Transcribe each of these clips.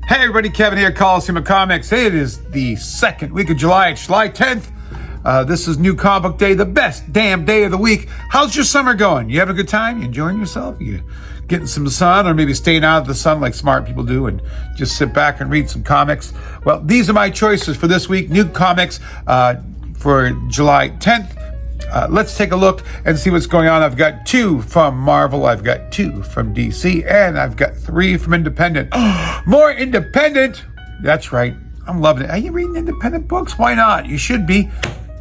Hey everybody, Kevin here, Coliseum Comics. Hey, it is the second week of July. It's July 10th. This is New Comic Book Day, the best damn day of the week. How's your summer going? You having a good time? You enjoying yourself? You getting some sun, or maybe staying out of the sun like smart people do and just sit back and read some comics? Well, these are my choices for this week. New comics for July 10th. Let's take a look and see what's going on. I've got 2 from Marvel, I've got 2 from DC, and I've got 3 from Independent. More Independent! That's right. I'm loving it. Are you reading independent books? Why not? You should be.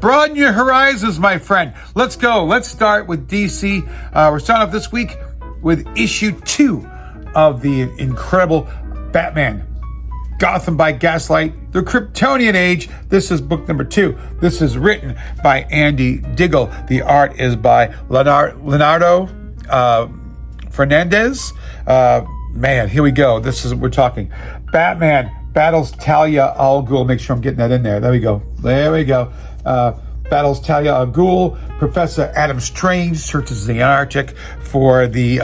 Broaden your horizons, my friend. Let's go. Let's start with DC. We're starting off this week with issue 2 of the incredible Batman Gotham by Gaslight, The Kryptonian Age. This is book number 2. This is written by Andy Diggle. The art is by Leonardo Fernandez. Man, here we go. This is, we're talking Batman battles Talia al Ghul. Make sure I'm getting that in there. There we go. There we go. Battles Talia al Ghul. Professor Adam Strange searches the Antarctic for the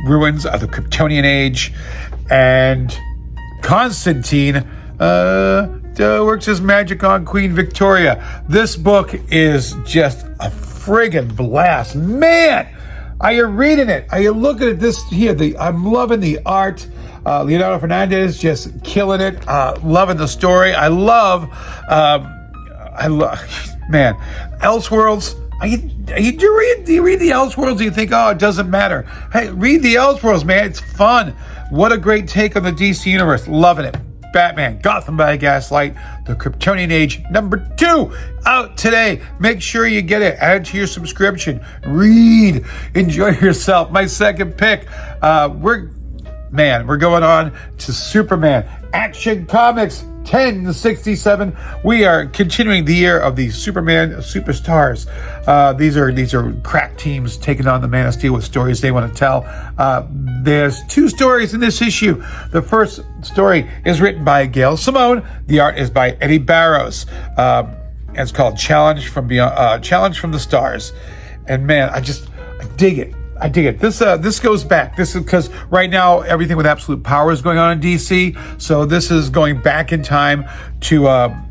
ruins of the Kryptonian Age, and Constantine works his magic on Queen Victoria. This book is just a friggin' blast. Man, are you reading it? Are you looking at this here? I'm loving the art. Leonardo Fernandez just killing it. Loving the story. I love, man, Elseworlds. Do you read the Elseworlds? Do you think, oh, it doesn't matter? Hey, read the Elseworlds, man. It's fun. What a great take on the DC Universe. Loving it. Batman, Gotham by Gaslight, The Kryptonian Age, number 2, out today. Make sure you get it. Add it to your subscription. Read. Enjoy yourself. My second pick, we're going on to Superman Action Comics 1067. We are continuing the year of the Superman Superstars. These are crack teams taking on the Man of Steel with stories they want to tell. There's 2 stories in this issue. The first story is written by Gail Simone. The art is by Eddie Barrows. It's called Challenge from the Stars. And man, I dig it. I dig it. This goes back. This is because right now everything with Absolute Power is going on in DC. So this is going back in time to a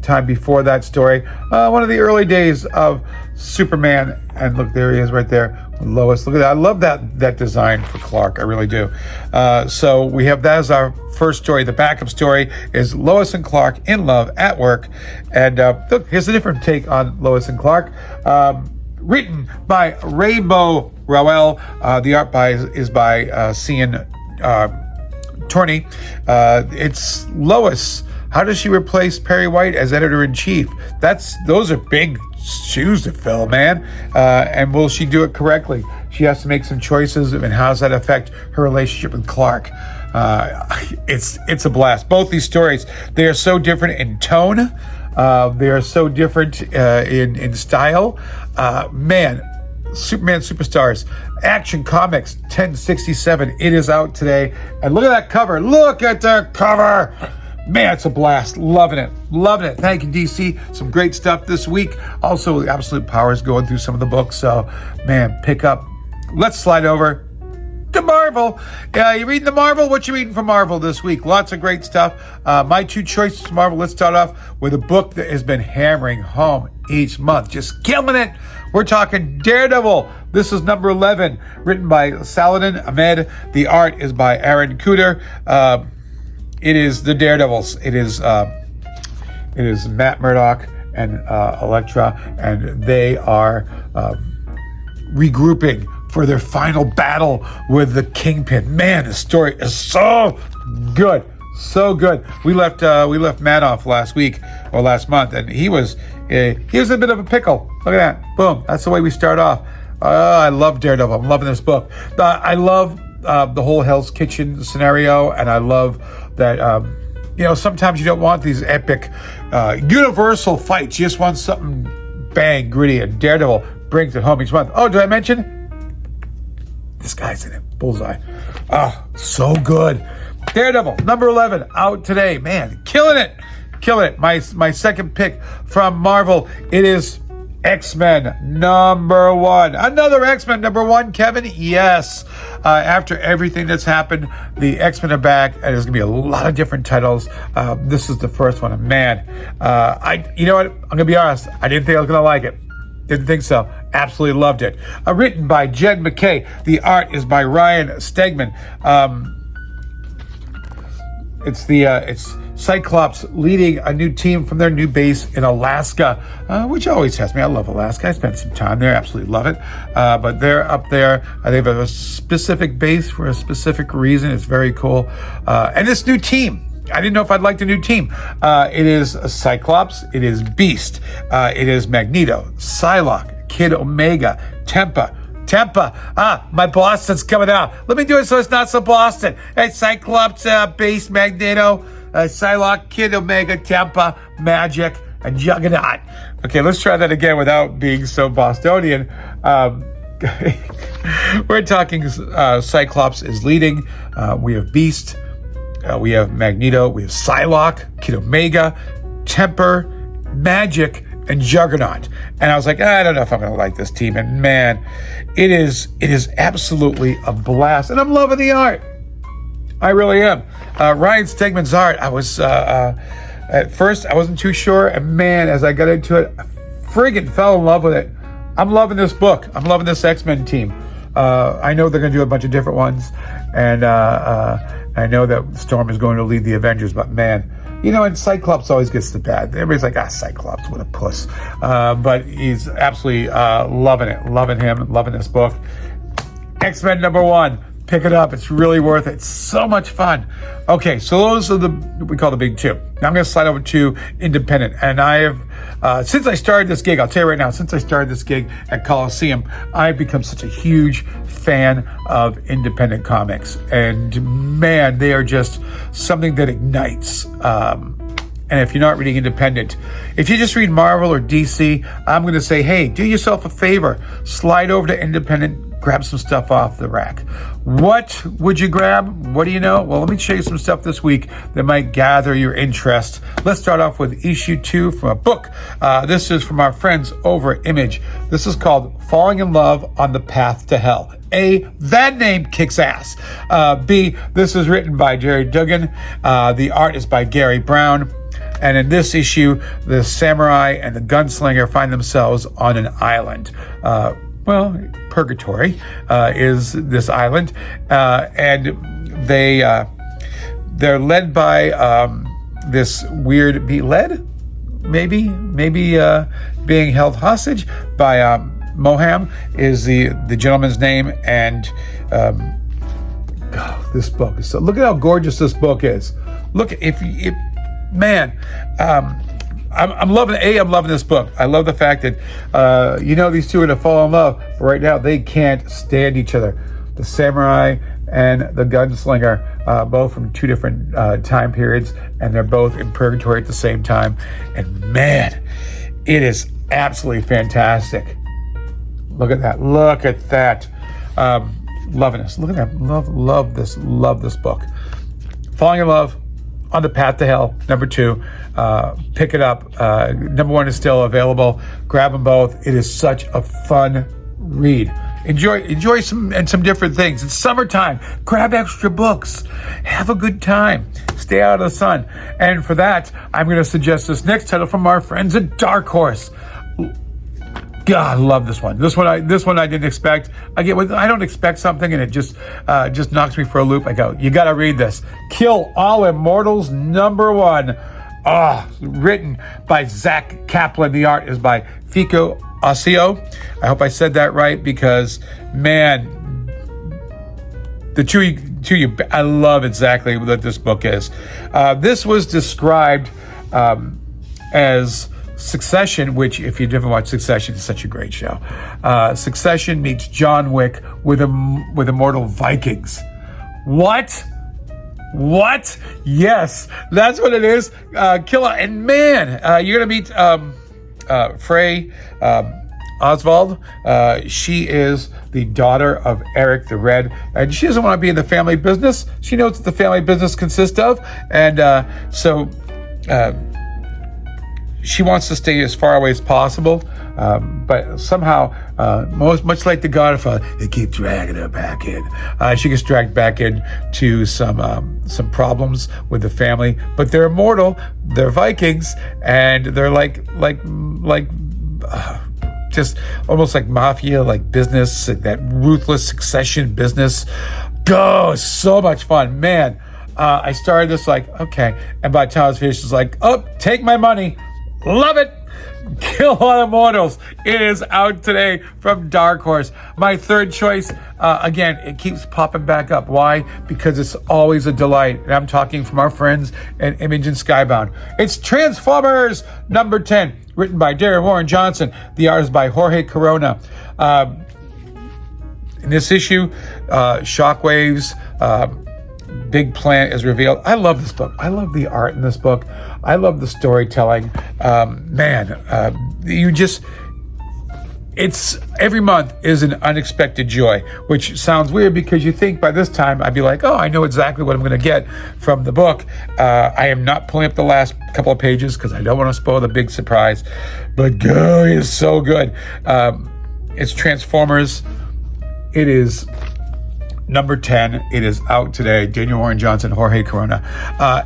time before that story. One of the early days of Superman. And look, there he is right there with Lois. Look at that. I love that design for Clark. I really do. So we have that as our first story. The backup story is Lois and Clark in love at work. And look, here's a different take on Lois and Clark. Written by Rainbow Rowell. The art is by Cian Torney. It's Lois. How does she replace Perry White as editor-in-chief? Those are big shoes to fill, man. And will she do it correctly? She has to make some choices, and how does that affect her relationship with Clark? It's a blast. Both these stories, they are so different in tone. They are so different in style. Man, Superman Superstars, Action Comics 1067. It is out today. And look at that cover. Look at the cover. Man, it's a blast. Loving it. Loving it. Thank you, DC. Some great stuff this week. Also, Absolute Power is going through some of the books. So, man, pick up. Let's slide over to Marvel. You reading the Marvel? What you reading from Marvel this week? Lots of great stuff. My 2 choices from Marvel. Let's start off with a book that has been hammering home each month. Just killing it. We're talking Daredevil. This is number 11, written by Saladin Ahmed. The art is by Aaron Kuder. It is the Daredevils. It is Matt Murdock and Elektra, and they are regrouping for their final battle with the Kingpin. Man, the story is so good. So good. We left Matt off last month, and he was a bit of a pickle. Look at that. Boom. That's the way we start off. I love Daredevil. I'm loving this book. I love the whole Hell's Kitchen scenario, and I love that, sometimes you don't want these epic universal fights. You just want something bang, gritty, and Daredevil brings it home each month. Oh, did I mention? This guy's in it. Bullseye. Oh, so good. Daredevil, number 11, out today. Man, killing it. My second pick from Marvel, it is X-Men #1. Another X-Men #1, Kevin? Yes. After everything that's happened, the X-Men are back, and there's going to be a lot of different titles. This is the first one. And man, you know what? I'm going to be honest. I didn't think I was going to like it. Didn't think so. Absolutely loved it. Written by Jed MacKay. The art is by Ryan Stegman. It's Cyclops leading a new team from their new base in Alaska, which always has me. I love Alaska. I spent some time there. Absolutely love it. But they're up there. They have a specific base for a specific reason. It's very cool. And this new team, I didn't know if I'd like the new team. It is Cyclops. It is Beast. It is Magneto, Psylocke, Kid Omega, Tempa, my Boston's coming out. Let me do it so it's not so Boston. Hey, Cyclops, Beast, Magneto, Psylocke, Kid Omega, Tempa, Magic, and Juggernaut. Okay, let's try that again without being so Bostonian. We're talking Cyclops is leading. We have Beast. We have Magneto. We have Psylocke, Kid Omega, Temper, Magic, and Juggernaut. And I was like, I don't know if I'm going to like this team. And man, it is absolutely a blast. And I'm loving the art. I really am. Ryan Stegman's art, I was, at first, I wasn't too sure. And man, as I got into it, I friggin' fell in love with it. I'm loving this book. I'm loving this X-Men team. I know they're going to do a bunch of different ones. And I know that Storm is going to lead the Avengers. But man, you know, and Cyclops always gets the bad. Everybody's like, Cyclops, what a puss. But he's absolutely loving it. Loving him. Loving this book. X-Men #1. Pick it up. It's really worth it. It's so much fun. Okay, so those are we call the big two. Now I'm going to slide over to independent. And I have, since I started this gig, I'll tell you right now, since I started this gig at Coliseum, I've become such a huge fan of independent comics. And man, they are just something that ignites. And if you're not reading independent, if you just read Marvel or DC, I'm going to say, hey, do yourself a favor. Slide over to independent, grab some stuff off the rack. What would you grab? What do you know? Well, let me show you some stuff this week that might gather your interest. Let's start off with issue 2 from a book. This is from our friends over at Image. This is called Falling in Love on the Path to Hell. A, that name kicks ass. B, this is written by Jerry Duggan. The art is by Gary Brown. And in this issue, the samurai and the gunslinger find themselves on an island. Purgatory is this island. And they're led by this weird, maybe being held hostage by Moham is the gentleman's name. And this book is so, look at how gorgeous this book is. Look, I'm loving this book. I love the fact that, these two are going to fall in love, but right now they can't stand each other. The samurai and the gunslinger, both from two different time periods, and they're both in purgatory at the same time. And man, it is absolutely fantastic. Look at that. Loving this. Look at that. Love this book. Falling in Love on the Path to Hell, #2. Pick it up. #1 is still available. Grab them both. It is such a fun read. Enjoy some different things. It's summertime. Grab extra books. Have a good time. Stay out of the sun. And for that, I'm going to suggest this next title from our friends at Dark Horse. God, I love this one. This one I didn't expect. I don't expect something, and it just knocks me for a loop. I go, you got to read this. Kill All Immortals #1. Written by Zach Kaplan. The art is by Fico Ossio. I hope I said that right, because man, the two, I love exactly what this book is. This was described as Succession, which, if you didn't watch Succession, is such a great show. Succession meets John Wick with immortal Vikings. What? Yes, that's what it is. Killer, and man, you're gonna meet Frey Oswald. She is the daughter of Eric the Red, and she doesn't want to be in the family business. She knows what the family business consists of, and so she wants to stay as far away as possible, but somehow, much like the Godfather, they keep dragging her back in. She gets dragged back in to some problems with the family, but they're immortal. They're Vikings, and they're just almost like mafia, like business, that ruthless succession business. Go, so much fun, man. I started this like, okay, and by the time I was finished, it's like, oh, take my money. Love it. Kill All Immortals. It is out today from Dark Horse. My third choice, again, it keeps popping back up. Why? Because it's always a delight. And I'm talking from our friends at Image and Skybound. It's Transformers number 10, written by Darren Warren Johnson. The art is by Jorge Corona. In this issue, Shockwave's big plan is revealed. I love this book. I love the art in this book. I love the storytelling. It's every month is an unexpected joy, which sounds weird because you think by this time I'd be like, oh, I know exactly what I'm going to get from the book. I am not pulling up the last couple of pages because I don't want to spoil the big surprise, but go, it is so good. It's Transformers. It is number 10. It is out today. Daniel Warren Johnson, Jorge Corona.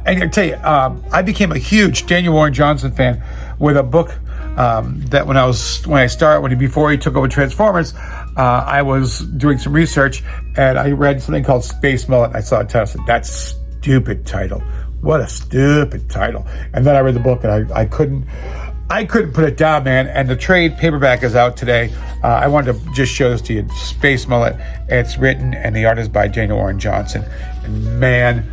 And I tell you, I became a huge Daniel Warren Johnson fan with a book that before he took over Transformers, I was doing some research and I read something called Space Mullet. I saw a title. I said, that's stupid title. What a stupid title. And then I read the book and I couldn't put it down, man. And the trade paperback is out today. I wanted to just show this to you. Space Mullet. It's written and the art is by Daniel Warren Johnson. And man,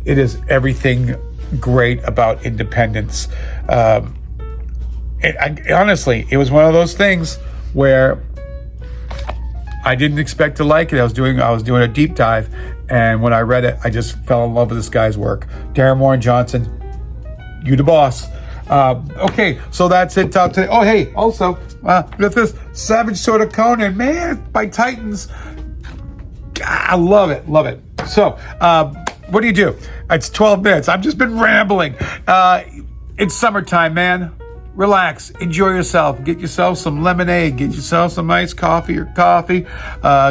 it is everything great about independence. Honestly, it was one of those things where I didn't expect to like it. I was doing a deep dive, and when I read it, I just fell in love with this guy's work. Darren Warren Johnson, you the boss. Okay, so that's it today. Oh, hey, also, with this Savage Sword of Conan, man, by Titans. I love it. So, what do? It's 12 minutes. I've just been rambling. It's summertime, man. Relax, enjoy yourself. Get yourself some lemonade. Get yourself some iced coffee or coffee.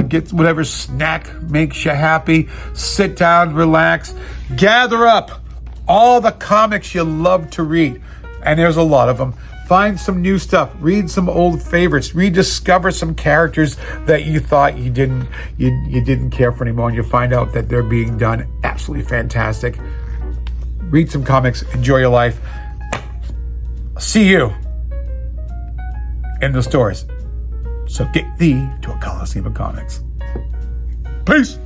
Get whatever snack makes you happy. Sit down, relax. Gather up all the comics you love to read. And there's a lot of them. Find some new stuff. Read some old favorites. Rediscover some characters that you thought you didn't care for anymore, and you find out that they're being done absolutely fantastic. Read some comics. Enjoy your life. See you in the stores. So get thee to a Coliseum of Comics. Peace.